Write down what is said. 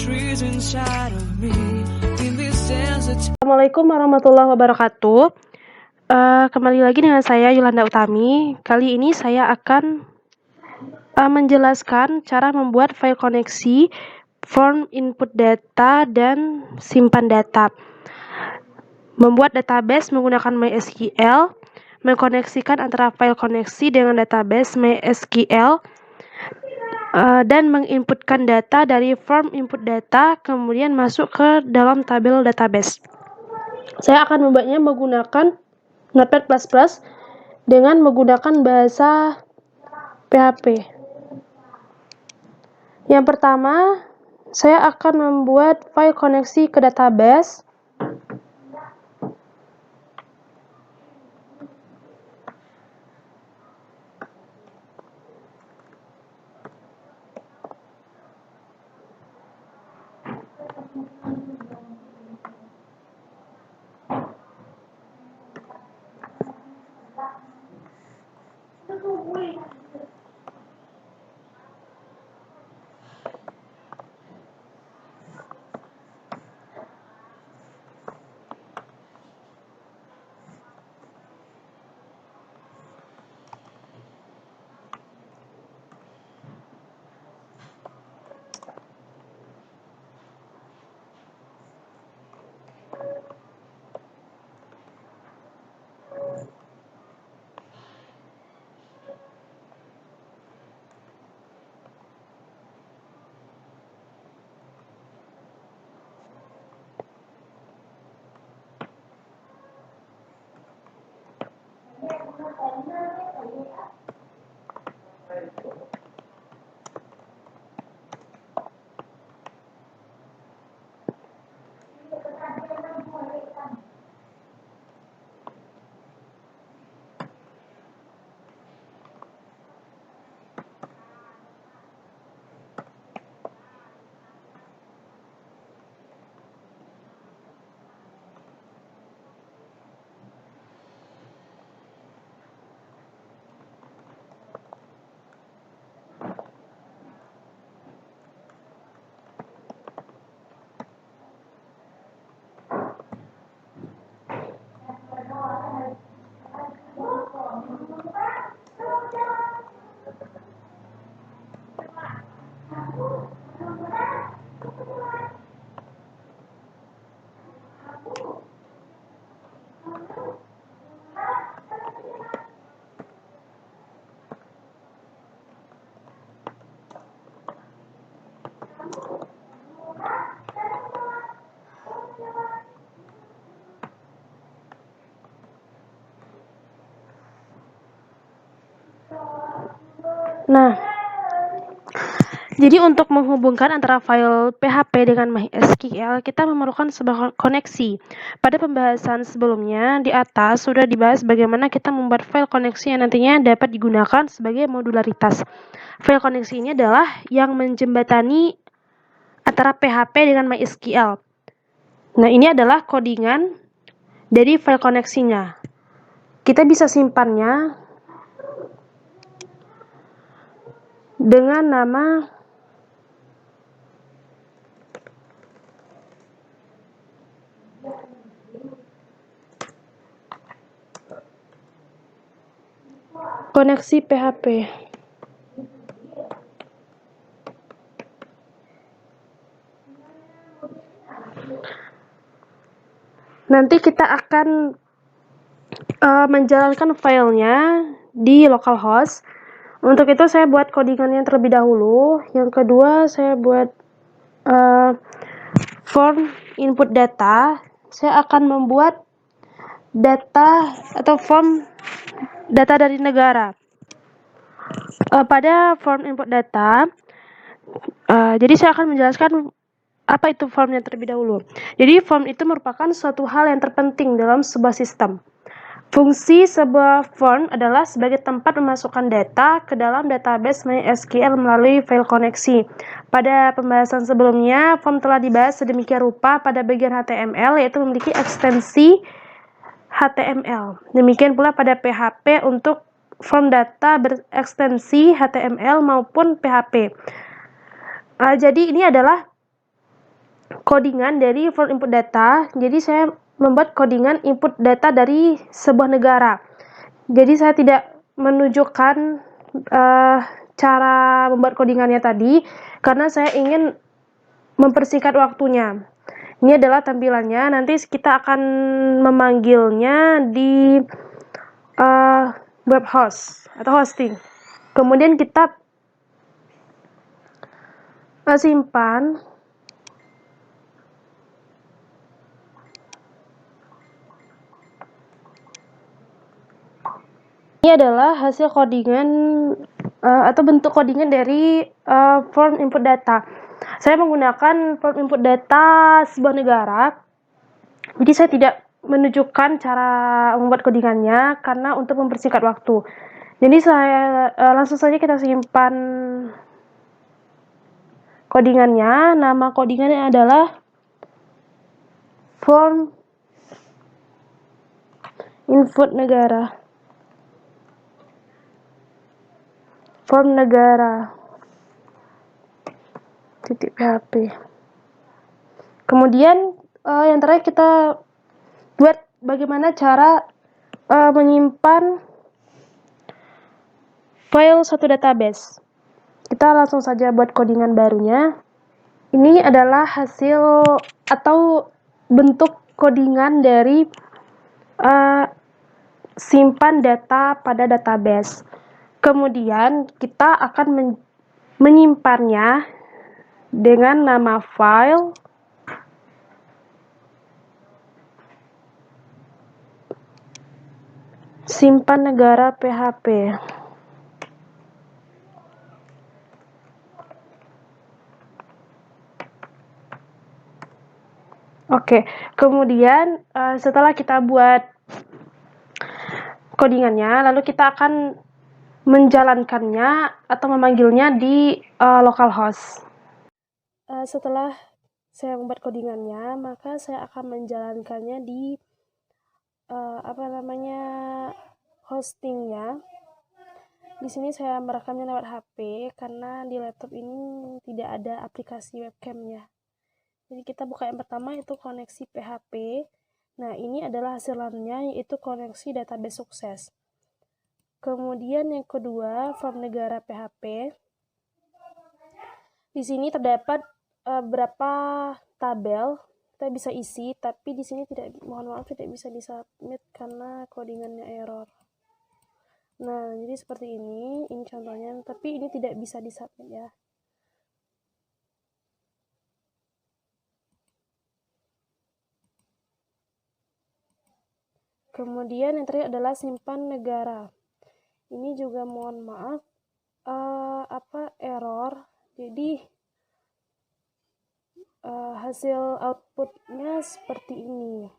Assalamualaikum warahmatullahi wabarakatuh. Kembali lagi dengan saya Yolanda Utami. Kali ini saya akan menjelaskan cara membuat file koneksi, form input data, dan simpan data. Membuat database menggunakan MySQL, mengkoneksikan antara file koneksi dengan database MySQL, dan menginputkan data dari form input data, kemudian masuk ke dalam tabel database. Saya akan membuatnya menggunakan Notepad++ dengan menggunakan bahasa PHP. Yang pertama, saya akan membuat file koneksi ke database. Nah, jadi untuk menghubungkan antara file PHP dengan MySQL, kita memerlukan sebuah koneksi. Pada pembahasan sebelumnya, di atas sudah dibahas bagaimana kita membuat file koneksi yang nantinya dapat digunakan sebagai modularitas. File koneksi ini adalah yang menjembatani antara PHP dengan MySQL. Nah, ini adalah codingan dari file koneksinya. Kita bisa simpannya dengan nama koneksi PHP. Nanti kita akan menjalankan filenya di localhost. Untuk itu saya buat codingannya terlebih dahulu. Yang kedua saya buat form input data. Saya akan membuat data atau form data dari negara. Pada form input data, jadi saya akan menjelaskan apa itu formnya terlebih dahulu. Jadi form itu merupakan suatu hal yang terpenting dalam sebuah sistem. Fungsi sebuah form adalah sebagai tempat memasukkan data ke dalam database MySQL melalui file koneksi. Pada pembahasan sebelumnya, form telah dibahas sedemikian rupa pada bagian HTML, yaitu memiliki ekstensi HTML. Demikian pula pada PHP untuk form data berekstensi HTML maupun PHP. Jadi ini adalah codingan dari form input data. Jadi saya membuat codingan input data dari sebuah negara. Jadi saya tidak menunjukkan cara membuat codingannya tadi karena saya ingin mempersingkat waktunya. Ini adalah tampilannya. Nanti kita akan memanggilnya di web host atau hosting. Kemudian kita simpan. Ini adalah hasil codingan atau bentuk codingan dari form input data. Saya menggunakan form input data sebuah negara. Jadi saya tidak menunjukkan cara membuat codingannya karena untuk mempersingkat waktu. Jadi saya langsung saja kita simpan codingannya. Nama codingannya adalah form input negara. Form negara .php. Kemudian yang terakhir kita buat bagaimana cara menyimpan file satu database. Kita langsung saja buat codingan barunya. Ini adalah hasil atau bentuk codingan dari simpan data pada database. Kemudian kita akan menyimpannya dengan nama file simpan negara PHP. Oke, kemudian setelah kita buat codingannya, lalu kita akan menjalankannya atau memanggilnya di localhost. Setelah saya membuat codingannya, maka saya akan menjalankannya di hostingnya. Di sini saya merekamnya lewat HP karena di laptop ini tidak ada aplikasi webcamnya. Jadi kita buka yang pertama itu koneksi PHP. Nah, ini adalah hasilannya yaitu koneksi database sukses. Kemudian yang kedua, form negara PHP. Di sini terdapat berapa tabel kita bisa isi, tapi di sini mohon maaf tidak bisa disubmit karena codingannya error. Nah, jadi seperti ini contohnya, tapi ini tidak bisa disubmit ya. Kemudian yang terakhir adalah simpan negara. Ini juga mohon maaf error. Jadi hasil outputnya seperti ini.